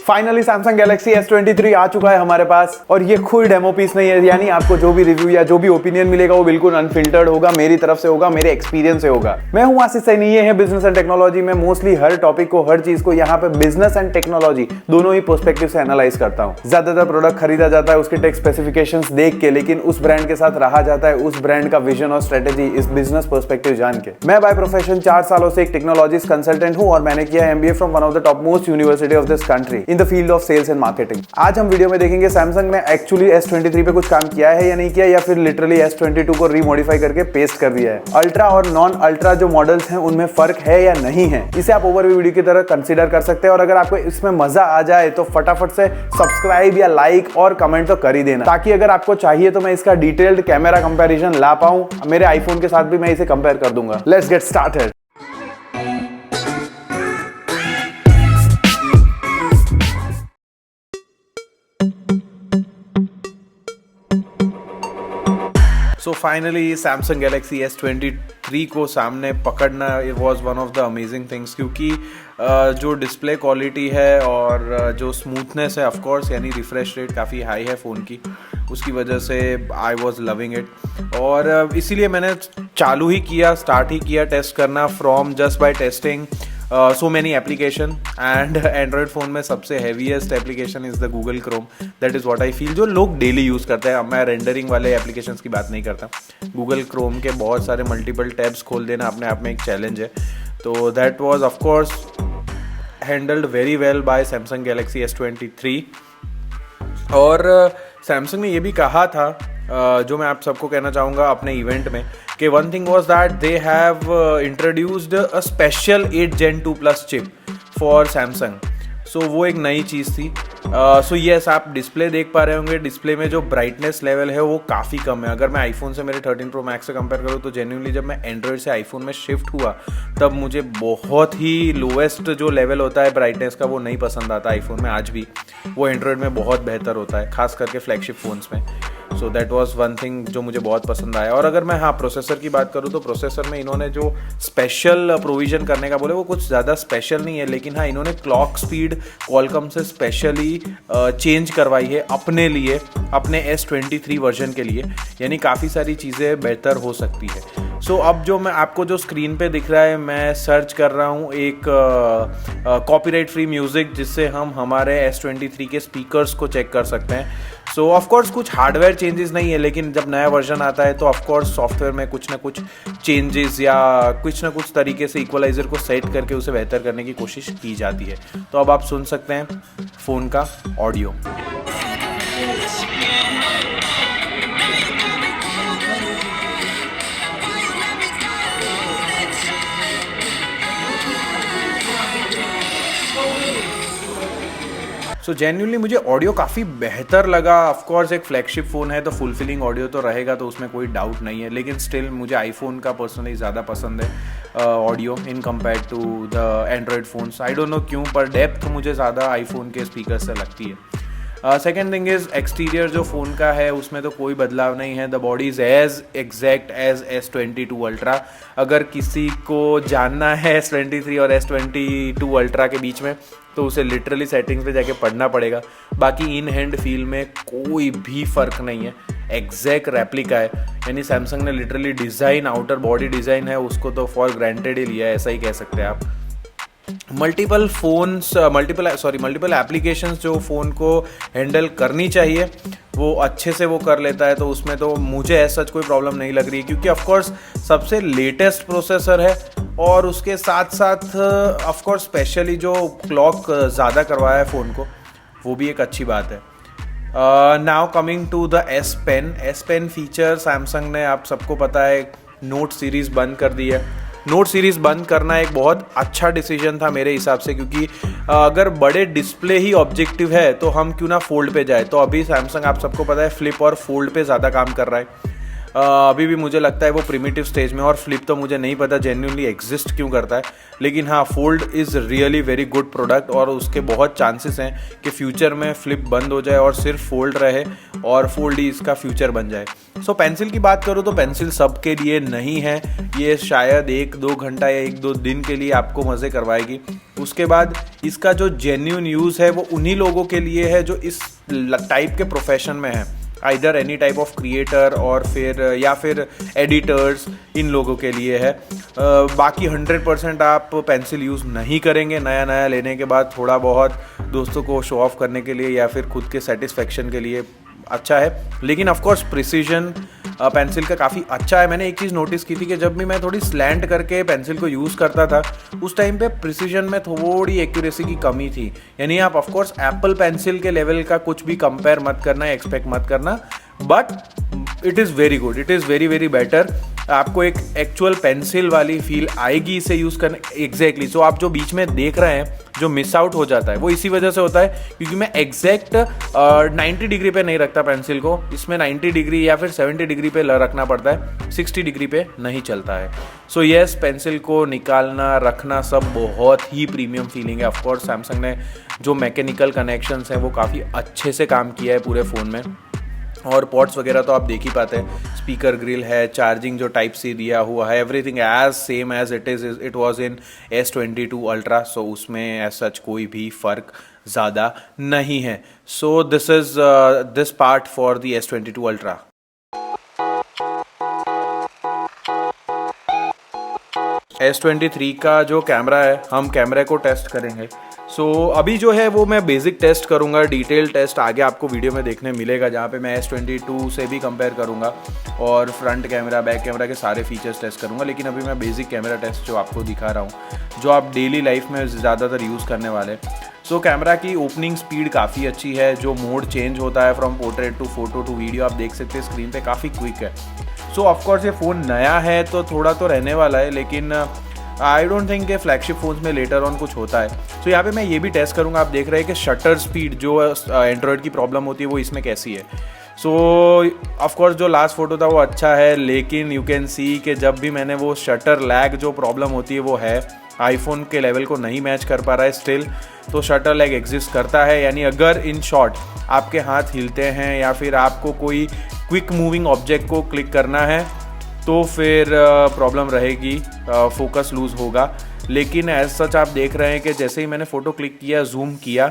Finally Samsung Galaxy S23 आ चुका है हमारे पास और ये कोई डेमो पीस नहीं है, यानी आपको जो भी रिव्यू या जो भी ओपिनियन मिलेगा वो बिल्कुल अनफिल्टर्ड होगा, मेरी तरफ से होगा, मेरे एक्सपीरियंस से होगा। मैं हूं आशीष सैनी, ये है बिजनेस एंड टेक्नोलॉजी में मोस्टली हर टॉपिक को, हर चीज को यहाँ पे बिजनेस एंड टेक्नोलॉजी दोनों ही पर्सपेक्टिव से एनालाइज करता हूँ। ज्यादातर प्रोडक्ट खरीदा जाता है उसके टेक स्पेसिफिकेशंस देख के, लेकिन उस ब्रांड के साथ रहा जाता है उस ब्रांड का विजन और स्ट्रेटेजी इस बिजनेस पर्सपेक्टिव जान के। मैं बाय प्रोफेशन 4 सालों से एक टेक्नोलॉजिस्ट कंसल्टेंट हूं और मैंने किया MBA from one of the top most university of this country in the field of sales and marketing. आज हम वीडियो में देखेंगे सैमसंग ने एक्चुअली S23 पे कुछ काम किया है या नहीं किया, या फिर लिटरली S22 को रीमॉडिफाई करके पेस्ट कर दिया है। अल्ट्रा और नॉन अल्ट्रा जो मॉडल्स हैं उनमें फर्क है या नहीं है, इसे आप ओवरव्यू वीडियो की तरह कंसीडर कर सकते हैं। और अगर आपको इसमें मजा आ जाए तो फटाफट से सब्सक्राइब या लाइक और कमेंट तो कर ही देना, ताकि अगर आपको चाहिए तो मैं इसका डिटेल्ड कैमरा कंपैरिजन ला पाऊं। मेरे आईफोन के साथ भी मैं इसे कंपेयर कर दूंगा। Let's get started. So finally Samsung Galaxy S23 को सामने पकड़ना it was one of the amazing things, क्योंकि जो डिस्प्ले क्वालिटी है और जो स्मूथनेस है, ऑफकोर्स यानी रिफ्रेश रेट काफ़ी हाई है फ़ोन की, उसकी वजह से आई वॉज लविंग इट। और इसीलिए मैंने स्टार्ट ही किया टेस्ट करना from just by testing so many application and Android phone में सबसे heaviest application is the Google Chrome. That is what I feel, जो लोग डेली यूज़ करते हैं। अब मैं रेंडरिंग वाले एप्लीकेशंस की बात नहीं करता। Google Chrome के बहुत सारे मल्टीपल टैब्स खोल देना अपने आप में एक चैलेंज है। तो that was of course handled very well by Samsung Galaxy S23। और सैमसंग ने ये भी कहा था, जो मैं आप सबको कहना चाहूँगा अपने इवेंट में, कि one thing was that they have introduced a special 8 Gen 2 Plus chip for Samsung. So वो एक नई चीज़ थी। सो यस, आप डिस्प्ले देख पा रहे होंगे, डिस्प्ले में जो ब्राइटनेस लेवल है वो काफ़ी कम है। अगर मैं आईफोन से मेरे 13 Pro Max से कंपेयर करूँ तो जेन्युइनली जब मैं एंड्रॉयड से आईफोन में शिफ्ट हुआ तब मुझे बहुत ही लोएस्ट जो लेवल होता है ब्राइटनेस का वो नहीं पसंद आता आईफोन में। आज भी वो एंड्रॉयड में बहुत बेहतर होता है, खास करके फ्लैगशिप फ़ोन्स में। So that was one thing जो मुझे बहुत पसंद आया। और अगर मैं प्रोसेसर की बात करूँ तो प्रोसेसर में इन्होंने जो स्पेशल प्रोविज़न करने का बोले वो कुछ ज़्यादा स्पेशल नहीं है, लेकिन इन्होंने क्लॉक स्पीड क्वालकॉम से स्पेशली चेंज करवाई है अपने लिए, अपने S23 वर्जन के लिए, यानी काफ़ी सारी चीज़ें बेहतर हो सकती है। सो अब जो मैं आपको जो स्क्रीन पे दिख रहा है, मैं सर्च कर रहा हूँ एक कॉपीराइट फ्री म्यूज़िक, जिससे हम हमारे S23 के स्पीकर्स को चेक कर सकते हैं। सो ऑफकोर्स कुछ हार्डवेयर चेंजेस नहीं है, लेकिन जब नया वर्जन आता है तो ऑफकोर्स सॉफ्टवेयर में कुछ ना कुछ चेंजेस या कुछ ना कुछ तरीके से इक्वलाइज़र को सेट करके उसे बेहतर करने की कोशिश की जाती है। तो अब आप सुन सकते हैं फ़ोन का ऑडियो। सो जेन्युइनली मुझे ऑडियो काफ़ी बेहतर लगा। ऑफकोर्स एक फ्लैगशिप फ़ोन है तो फुलफिलिंग ऑडियो तो रहेगा, तो उसमें कोई डाउट नहीं है, लेकिन स्टिल मुझे आईफोन का पर्सनली ज़्यादा पसंद है audio in compare to the Android phones. I don't know क्यों, पर डेप्थ मुझे ज़्यादा आईफोन के स्पीकर से लगती है। सेकेंड थिंग इज़ एक्सटीरियर जो फ़ोन का है उसमें तो कोई बदलाव नहीं है। The body is as exact as S22 ultra. अगर किसी को जानना है S23 और S22 अल्ट्रा के बीच में तो उसे लिटरली सेटिंग्स पे जाके पढ़ना पड़ेगा। बाकी इन हैंड फील में कोई भी फ़र्क नहीं है, एग्जैक्ट रेप्लिका है। यानी सैमसंग ने literally design, outer body design है उसको तो फॉर ग्रांटेड ही लिया है, ऐसा ही कह सकते हैं आप। मल्टीपल एप्लीकेशंस जो फ़ोन को हैंडल करनी चाहिए वो अच्छे से वो कर लेता है, तो उसमें तो मुझे ऐसा कोई प्रॉब्लम नहीं लग रही है, क्योंकि ऑफकोर्स सबसे लेटेस्ट प्रोसेसर है और उसके साथ साथ ऑफकोर्स स्पेशली जो क्लॉक ज़्यादा करवाया है फ़ोन को, वो भी एक अच्छी बात है। Now coming to the S Pen feature, Samsung ने, आप सबको पता है, नोट सीरीज़ बंद कर दी है। नोट सीरीज़ बंद करना एक बहुत अच्छा डिसीजन था मेरे हिसाब से, क्योंकि अगर बड़े डिस्प्ले ही ऑब्जेक्टिव है तो हम क्यों ना फोल्ड पे जाए। तो अभी सैमसंग, आप सबको पता है, फ्लिप और फोल्ड पे ज़्यादा काम कर रहा है। अभी भी मुझे लगता है वो प्रिमिटिव स्टेज में, और फ्लिप तो मुझे नहीं पता जेन्युइनली एग्जिस्ट क्यों करता है, लेकिन हाँ fold is really very good product और उसके बहुत चांसेस हैं कि फ्यूचर में फ्लिप बंद हो जाए और सिर्फ फोल्ड रहे और फोल्ड ही इसका फ्यूचर बन जाए। सो पेंसिल की बात करूँ तो पेंसिल सबके लिए नहीं है, ये शायद 1-2 घंटा या 1-2 दिन के लिए आपको मज़े करवाएगी। उसके बाद इसका जो जेन्युइन यूज़ है वो उन्हीं लोगों के लिए है जो इस टाइप के प्रोफेशन में है, either any type of creator और फिर एडिटर्स, इन लोगों के लिए है। बाकी 100% आप पेंसिल यूज़ नहीं करेंगे। नया लेने के बाद थोड़ा बहुत दोस्तों को शो ऑफ करने के लिए या फिर खुद के सेटिस्फेक्शन के लिए अच्छा है, लेकिन ऑफ कोर्स प्रिसीजन पेंसिल का काफ़ी अच्छा है। मैंने एक चीज़ नोटिस की थी कि जब भी मैं थोड़ी स्लैंट करके पेंसिल को यूज़ करता था उस टाइम पे प्रिसीजन में थोड़ी एक्यूरेसी की कमी थी। यानी आप ऑफ कोर्स एप्पल पेंसिल के लेवल का कुछ भी कंपेयर मत करना, एक्सपेक्ट मत करना, but it is very good, it is very very better. आपको एक एक्चुअल पेंसिल वाली फील आएगी इसे यूज़ करने। एग्जैक्टली सो आप जो बीच में देख रहे हैं जो मिस आउट हो जाता है वो इसी वजह से होता है क्योंकि मैं एग्जैक्ट 90 डिग्री पे नहीं रखता पेंसिल को, इसमें 90 डिग्री या फिर 70 डिग्री पे रखना पड़ता है, 60 डिग्री पे नहीं चलता है। सो येस, पेंसिल को निकालना रखना सब बहुत ही प्रीमियम फीलिंग है। ऑफकोर्स सैमसंग ने जो मैकेनिकल कनेक्शंस हैं वो काफ़ी अच्छे से काम किया है पूरे फ़ोन में, और पोर्ट्स वगैरह तो आप देख ही पाते हैं, स्पीकर ग्रिल है, चार्जिंग जो टाइप सी दिया हुआ है, everything as same as it was in S22 ultra. So उसमें एज सच कोई भी फ़र्क ज़्यादा नहीं है। So this is this part for the S22 ultra. S23 का जो कैमरा है, हम कैमरे को टेस्ट करेंगे। सो अभी जो है वो मैं बेसिक टेस्ट करूंगा, डिटेल टेस्ट आगे आपको वीडियो में देखने मिलेगा जहाँ पे मैं S22 से भी कंपेयर करूंगा और फ्रंट कैमरा बैक कैमरा के सारे फीचर्स टेस्ट करूंगा। लेकिन अभी मैं बेसिक कैमरा टेस्ट जो आपको दिखा रहा हूँ जो आप डेली लाइफ में ज़्यादातर यूज़ करने वाले। सो कैमरा की ओपनिंग स्पीड काफ़ी अच्छी है, जो मोड चेंज होता है from portrait to photo to video आप देख सकते हैं स्क्रीन पे, काफ़ी क्विक है। सो ऑफकोर्स ये फ़ोन नया है तो थोड़ा तो रहने वाला है, लेकिन आई डोंट थिंक कि फ्लैगशिप फोन्स में लेटर ऑन कुछ होता है। सो यहाँ पे मैं ये भी टेस्ट करूँगा, आप देख रहे हैं कि शटर स्पीड जो एंड्रॉयड की प्रॉब्लम होती है वो इसमें कैसी है। सो ऑफकोर्स जो लास्ट फोटो था वो अच्छा है, लेकिन यू कैन सी कि जब भी मैंने वो शटर लैग जो प्रॉब्लम होती है वो है, आईफोन के लेवल को नहीं मैच कर पा रहा है स्टिल, तो शटर लैग एग्जिस्ट करता है। यानी अगर इन शॉर्ट आपके हाथ हिलते हैं या फिर आपको कोई क्विक मूविंग ऑब्जेक्ट को क्लिक करना है तो फिर प्रॉब्लम रहेगी, फोकस लूज़ होगा। लेकिन एज सच आप देख रहे हैं कि जैसे ही मैंने फ़ोटो क्लिक किया, जूम किया,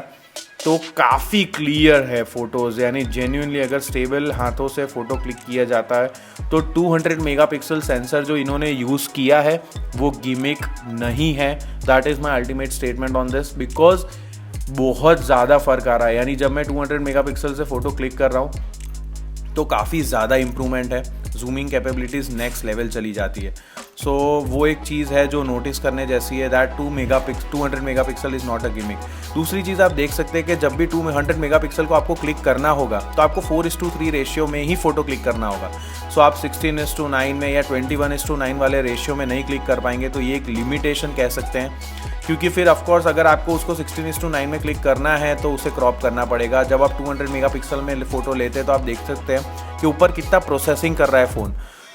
तो काफ़ी क्लियर है फ़ोटोज़। यानी जेन्युइनली अगर स्टेबल हाथों से फ़ोटो क्लिक किया जाता है तो 200 मेगापिक्सल सेंसर जो इन्होंने यूज़ किया है वो गिमिक नहीं है। That is my ultimate statement on this, because बहुत ज़्यादा फ़र्क आ रहा है। यानी जब मैं 200 मेगापिक्सल से फ़ोटो क्लिक कर रहा हूँ तो काफ़ी ज़्यादा इम्प्रूवमेंट है, जूमिंग कैपेबिलिटीज़ नेक्स्ट लेवल चली जाती है। सो वो एक चीज़ है जो नोटिस करने जैसी है, that 200 megapixel is not a gimmick. दूसरी चीज़ आप देख सकते हैं कि जब भी 200 मेगापिक्सल को आपको क्लिक करना होगा तो आपको 4:3 रेशियो में ही फ़ोटो क्लिक करना होगा। सो आप 16:9 में या 21:9 वाले रेशियो में नहीं क्लिक कर पाएंगे, तो ये एक लिमिटेशन कह सकते हैं। क्योंकि फिर ऑफकोर्स अगर आपको उसको 16:9 में क्लिक करना है तो उसे क्रॉप करना पड़ेगा। जब आप 200 मेगापिक्सल में फ़ोटो लेते हैं तो आप देख सकते हैं कि ऊपर कितना प्रोसेसिंग कर रहा है फ़ोन।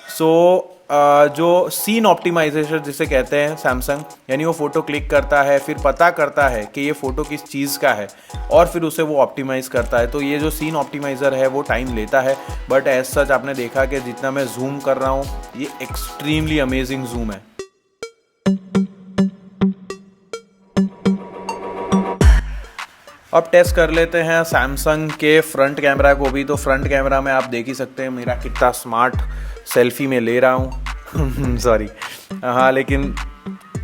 सो जो सीन ऑप्टिमाइजेशन जिसे कहते हैं सैमसंग, यानी वो फ़ोटो क्लिक करता है, फिर पता करता है कि ये फ़ोटो किस चीज़ का है और फिर उसे वो ऑप्टिमाइज़ करता है। तो ये जो सीन ऑप्टिमाइज़र है वो टाइम लेता है, बट एज सच आपने देखा कि जितना मैं जूम कर रहा हूँ ये एक्सट्रीमली अमेजिंग जूम है। अब टेस्ट कर लेते हैं सैमसंग के फ्रंट कैमरा को भी। तो फ्रंट कैमरा में आप देख ही सकते हैं मेरा कितना स्मार्ट सेल्फी में ले रहा हूँ सॉरी, हाँ लेकिन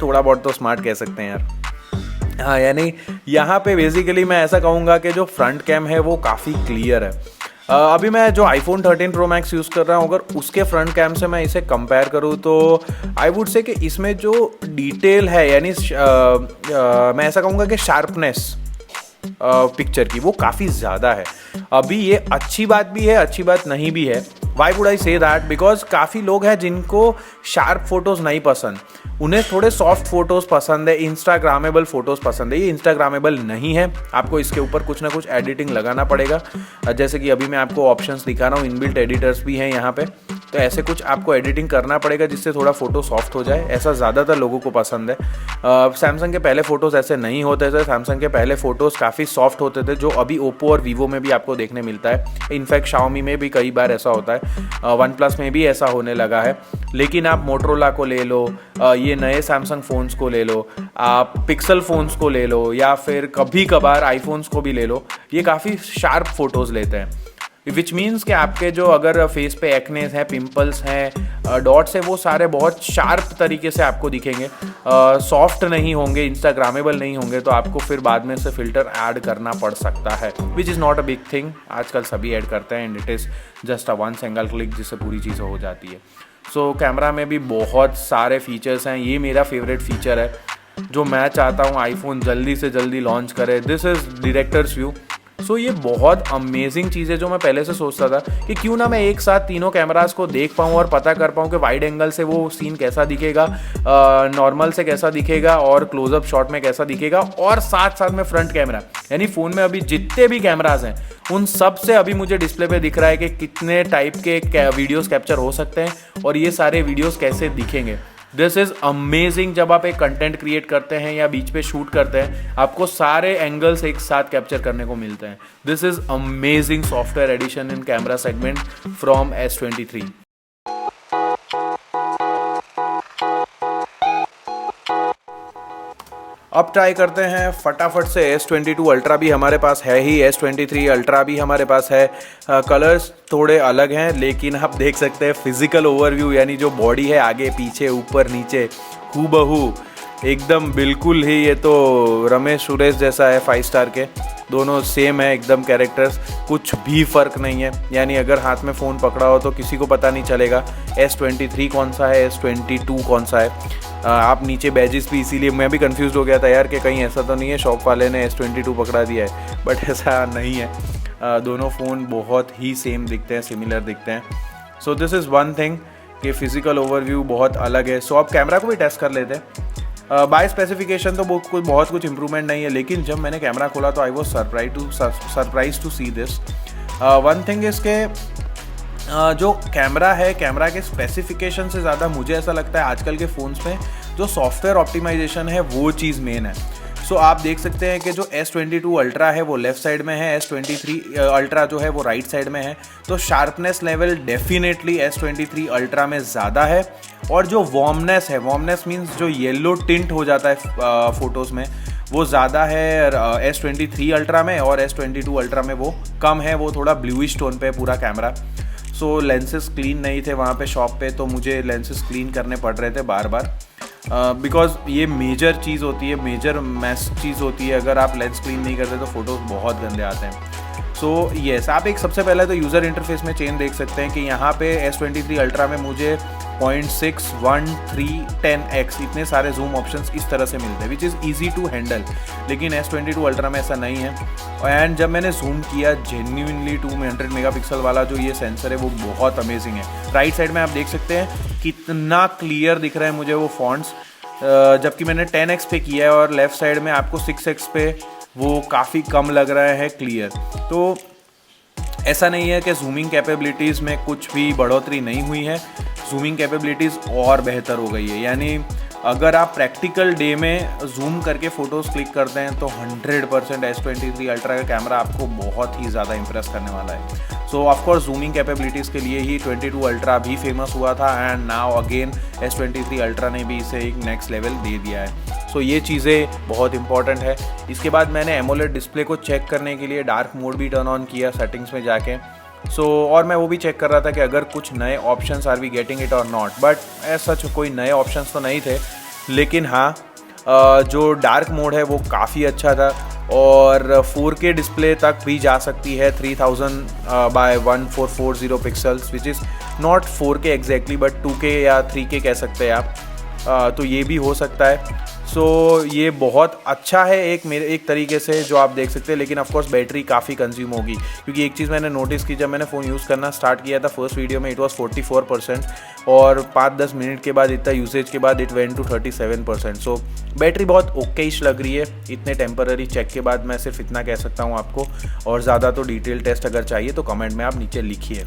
थोड़ा बहुत तो स्मार्ट कह सकते हैं यार। हाँ यानी यहाँ पे बेसिकली मैं ऐसा कहूँगा कि जो फ्रंट कैम है वो काफ़ी क्लियर है। अभी मैं जो iPhone 13 Pro Max यूज़ कर रहा हूँ, अगर उसके फ्रंट कैम से मैं इसे कंपेयर करूँ तो आई वुड से कि इसमें जो डिटेल है, यानी मैं ऐसा कहूँगा कि शार्पनेस पिक्चर की वो काफ़ी ज़्यादा है। अभी ये अच्छी बात भी है, अच्छी बात नहीं भी है। Why would I say that, because काफ़ी लोग हैं जिनको शार्प फोटोज़ नहीं पसंद, उन्हें थोड़े सॉफ्ट फोटोज़ पसंद है, इंस्टाग्रामेबल फ़ोटोज़ पसंद है। ये इंस्टाग्रामेबल नहीं है, आपको इसके ऊपर कुछ ना कुछ एडिटिंग लगाना पड़ेगा। जैसे कि अभी मैं आपको ऑप्शंस दिखा रहा हूँ, इनबिल्ट एडिटर्स भी हैं यहाँ पे। तो ऐसे कुछ आपको एडिटिंग करना पड़ेगा जिससे थोड़ा फ़ोटो सॉफ्ट हो जाए। ऐसा ज़्यादातर लोगों को पसंद है। सैमसंग के पहले फ़ोटोज़ ऐसे नहीं होते थे। सैमसंग के पहले फ़ोटोज़ काफ़ी सॉफ्ट होते थे, जो अभी ओप्पो और वीवो में भी आपको देखने मिलता है। इनफैक्ट शाओमी में भी कई बार ऐसा होता है, वन प्लस में भी ऐसा होने लगा है। लेकिन आप मोटरोला को ले लो, ये नए सैमसंग फ़ोन्स को ले लो, आप पिक्सल फ़ोन्स को ले लो, या फिर कभी कभार आईफोन्स को भी ले लो, ये काफ़ी शार्प फ़ोटोज़ लेते हैं। विच मीन्स कि आपके जो अगर फेस पे एक्नेस है, पिंपल्स हैं, डॉट्स है, वो सारे बहुत शार्प तरीके से आपको दिखेंगे, सॉफ्ट नहीं होंगे, इंस्टाग्रामेबल नहीं होंगे। तो आपको फिर बाद में से फ़िल्टर ऐड करना पड़ सकता है, which is not a big thing. आजकल सभी ऐड करते हैं and it is just a one single click जिससे पूरी चीज़ें हो जाती है। सो कैमरा में भी बहुत सारे फीचर्स हैं। ये मेरा फेवरेट फीचर है जो मैं चाहता हूँ आईफोन जल्दी से जल्दी लॉन्च करे। This is director's view. So ये बहुत अमेजिंग चीज़ है जो मैं पहले से सोचता था कि क्यों ना मैं एक साथ तीनों कैमरास को देख पाऊँ और पता कर पाऊँ कि वाइड एंगल से वो सीन कैसा दिखेगा, नॉर्मल से कैसा दिखेगा और क्लोजअप शॉट में कैसा दिखेगा, और साथ साथ में फ्रंट कैमरा, यानी फ़ोन में अभी जितने भी कैमरास हैं उन सब से अभी मुझे डिस्प्ले पे दिख रहा है कि कितने टाइप के वीडियोस कैप्चर हो सकते हैं और ये सारे वीडियोस कैसे दिखेंगे। This is amazing. जब आप एक कंटेंट क्रिएट करते हैं या बीच पे शूट करते हैं, आपको सारे एंगल्स एक साथ कैप्चर करने को मिलते हैं। This is amazing software edition in camera segment from S23। अब ट्राई करते हैं फटाफट से। S22 अल्ट्रा भी हमारे पास है ही, S23 अल्ट्रा भी हमारे पास है। कलर्स थोड़े अलग हैं, लेकिन आप देख सकते हैं फिजिकल ओवरव्यू, यानी जो बॉडी है आगे पीछे ऊपर नीचे हूबहू एकदम बिल्कुल ही, ये तो रमेश सुरेश जैसा है 5 स्टार के। दोनों सेम है एकदम कैरेक्टर्स, कुछ भी फ़र्क नहीं है। यानी अगर हाथ में फ़ोन पकड़ा हो तो किसी को पता नहीं चलेगा S23 कौन सा है, S22 कौन सा है। आप नीचे बैजेस भी, इसीलिए मैं भी कंफ्यूज हो गया था यार कि कहीं ऐसा तो नहीं है शॉप वाले ने S22 पकड़ा दिया है, बट ऐसा नहीं है। दोनों फ़ोन बहुत ही सेम दिखते हैं, सिमिलर दिखते हैं। सो दिस इज़ वन थिंग कि फ़िज़िकल ओवरव्यू बहुत अलग है। सो अब कैमरा को भी टेस्ट कर लेते हैं। बाय स्पेसिफिकेशन तो बहुत कुछ इंप्रूवमेंट नहीं है, लेकिन जब मैंने कैमरा खोला तो I was surprise to see this. One thing is के जो कैमरा है, कैमरा के स्पेसिफिकेशन से ज़्यादा मुझे ऐसा लगता है आजकल के फ़ोन्स में जो सॉफ्टवेयर ऑप्टिमाइजेशन है वो चीज़ मेन है। सो आप देख सकते हैं कि जो S22 अल्ट्रा है वो लेफ़्ट साइड में है, S23 अल्ट्रा जो है वो राइट साइड में है। तो sharpness level definitely S23 ultra में ज़्यादा है, और जो वार्मनेस है, वार्मनेस मीन्स जो येलो टिंट हो जाता है फ़ोटोज़ में, वो ज़्यादा है S23 अल्ट्रा में, और S22 अल्ट्रा में वो कम है, वो थोड़ा ब्लूइश टोन पे है पूरा कैमरा। सो लेंसेज क्लीन नहीं थे वहाँ पे शॉप पे, तो मुझे लेंसेज क्लीन करने पड़ रहे थे बार बार, बिकॉज ये मेजर चीज़ होती है, मेजर मैस चीज़ होती है। अगर आप लेंस क्लीन नहीं करते तो फ़ोटोज़ बहुत गंदे आते हैं। सो येस, आप एक सबसे पहले तो यूज़र इंटरफेस में चेंज देख सकते हैं कि यहाँ पे S23 अल्ट्रा में मुझे 0.6, 1, 3, 10x इतने सारे जूम ऑप्शंस इस तरह से मिलते हैं, which is easy to handle. लेकिन S22 अल्ट्रा में ऐसा नहीं है। एंड जब मैंने जूम किया, जेन्युइनली 200 मेगापिक्सल वाला जो ये सेंसर है वो बहुत अमेजिंग है। राइट साइड में आप देख सकते हैं कितना क्लियर दिख रहा है मुझे वो फॉन्ट्स, जबकि मैंने 10x पे किया है, और लेफ़्ट साइड में आपको 6x पे वो काफ़ी कम लग रहा है क्लियर। तो ऐसा नहीं है कि जूमिंग कैपेबिलिटीज़ में कुछ भी बढ़ोतरी नहीं हुई है, जूमिंग कैपेबिलिटीज़ और बेहतर हो गई है। यानी अगर आप प्रैक्टिकल डे में जूम करके फ़ोटोज़ क्लिक करते हैं तो 100% S23 अल्ट्रा का कैमरा आपको बहुत ही ज़्यादा इंप्रेस करने वाला है। सो ऑफकोर्स जूमिंग कैपेबिलिटीज़ के लिए ही 22 अल्ट्रा भी फेमस हुआ था, and now again S23 ultra ने भी इसे एक नेक्स्ट लेवल दे दिया है। सो ये चीज़ें बहुत इंपॉर्टेंट है। इसके बाद मैंने एमोलेड डिस्प्ले को चेक करने के लिए डार्क मोड भी टर्न ऑन किया सेटिंग्स में जाके। और मैं वो भी चेक कर रहा था कि अगर कुछ नए options are we getting it और नॉट, बट ऐसा कोई नए ऑप्शंस तो नहीं थे। लेकिन हाँ, जो डार्क मोड है वो काफ़ी अच्छा था, और 4K डिस्प्ले तक भी जा सकती है 3000 by 1440 pixels, which is not 4K exactly, but 2K या 3K कह सकते हैं आप। तो ये भी हो सकता है। सो ये बहुत अच्छा है एक तरीके से, जो आप देख सकते हैं। लेकिन ऑफकोर्स बैटरी काफ़ी कंज्यूम होगी, क्योंकि एक चीज़ मैंने नोटिस की, जब मैंने फ़ोन यूज़ करना स्टार्ट किया था फर्स्ट वीडियो में, इट वाज 44%, और 5-10 मिनट के बाद, इतना यूसेज के बाद it went to 37%। So battery बहुत ओकेइश लग रही है। इतने टेम्पररी चेक के बाद मैं सिर्फ इतना कह सकता हूँ आपको, और ज़्यादा तो डिटेल टेस्ट अगर चाहिए तो कमेंट में आप नीचे लिखिए।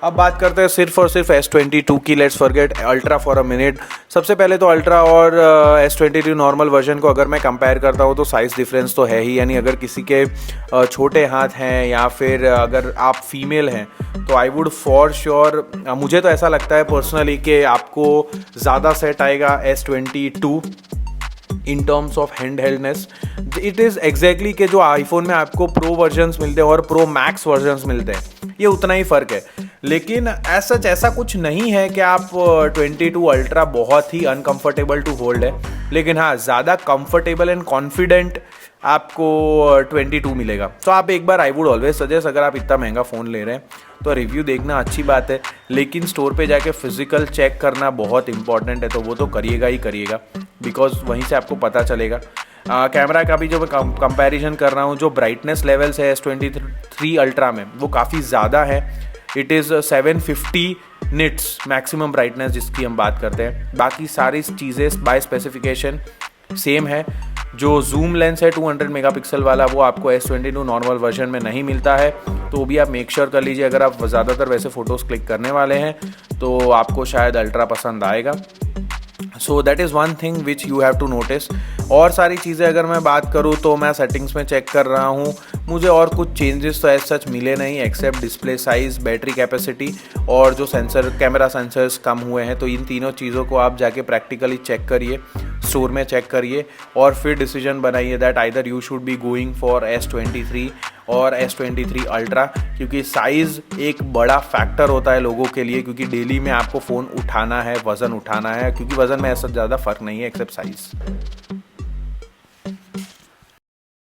अब बात करते हैं सिर्फ और सिर्फ S22 की। Let's forget ultra for a minute. सबसे पहले तो अल्ट्रा और S22 नॉर्मल वर्जन को अगर मैं कंपेयर करता हूँ तो साइज़ डिफरेंस तो है ही, यानी अगर किसी के छोटे हाथ हैं या फिर अगर आप फीमेल हैं तो आई वुड फॉर श्योर, मुझे तो ऐसा लगता है पर्सनली कि आपको ज़्यादा सेट आएगा S22 in terms of hand heldness. It is exactly कि जो आईफोन में आपको प्रो वर्जन्स मिलते हैं और प्रो मैक्स वर्जन्स मिलते हैं, ये उतना ही फ़र्क है। लेकिन ऐसा कुछ नहीं है कि आप 22 अल्ट्रा बहुत ही अनकंफर्टेबल टू होल्ड है, लेकिन हाँ ज़्यादा कंफर्टेबल एंड कॉन्फिडेंट आपको 22 मिलेगा। तो आप एक बार आई वुड ऑलवेज सजेस्ट, अगर आप इतना महंगा फ़ोन ले रहे हैं तो रिव्यू देखना अच्छी बात है, लेकिन स्टोर पे जाके फिजिकल चेक करना बहुत इंपॉर्टेंट है, तो वो तो करिएगा ही करिएगा, बिकॉज वहीं से आपको पता चलेगा। कैमरा का भी जो मैं कंपैरिजन कर रहा हूँ, जो ब्राइटनेस लेवल्स है S23 अल्ट्रा में वो काफ़ी ज़्यादा है। It is 750 nits maximum brightness जिसकी हम बात करते हैं। बाकी सारी चीज़ें बाय स्पेसिफिकेशन सेम है। जो जूम लेंस है 200 मेगापिक्सल वाला, वो आपको S22 नॉर्मल वर्जन में नहीं मिलता है, तो भी आप मेक श्योर कर लीजिए। अगर आप ज़्यादातर वैसे फ़ोटोज़ क्लिक करने वाले हैं तो आपको शायद अल्ट्रा पसंद आएगा। So that is one thing which you have to notice. और सारी चीज़ें अगर मैं बात करूँ तो मैं सेटिंग्स में चेक कर रहा हूँ, मुझे और कुछ चेंजेस तो ऐसा सच मिले नहीं except display size, battery capacity और जो सेंसर कैमरा सेंसर्स कम हुए हैं। तो इन तीनों चीज़ों को आप जाके प्रैक्टिकली चेक करिए, स्टोर में चेक करिए और फिर डिसीजन बनाइए that either you should be going for S23 और S23 अल्ट्रा, क्योंकि साइज़ एक बड़ा फैक्टर होता है लोगों के लिए, क्योंकि डेली में आपको फ़ोन उठाना है, वज़न उठाना है, क्योंकि वज़न में ऐसा ज़्यादा फ़र्क नहीं है एक्सेप्ट साइज़।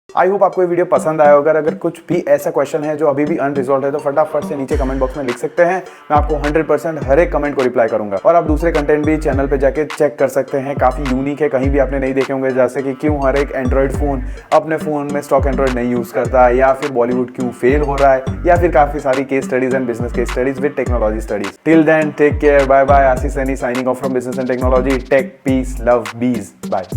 आई होप आपको ये वीडियो पसंद आया होगा। अगर कुछ भी ऐसा क्वेश्चन है जो अभी भी अनरिजॉल्व है तो फटाफट से नीचे कमेंट बॉक्स में लिख सकते हैं, मैं आपको 100% हर एक कमेंट को रिप्लाई करूंगा। और आप दूसरे कंटेंट भी चैनल पे जाके चेक कर सकते हैं, काफ़ी यूनिक है, कहीं भी आपने नहीं देखे होंगे, जैसे कि क्यों हर एक एंड्रॉइड फ़ोन अपने फ़ोन में स्टॉक एंड्रॉइड नहीं यूज़ करता, या फिर बॉलीवुड क्यों फेल हो रहा है, या फिर काफ़ी सारी case studies and business case studies with technology studies. Till then take care, bye bye. Ashish Saini signing off from business and technology. Take, peace, love, bees, bye.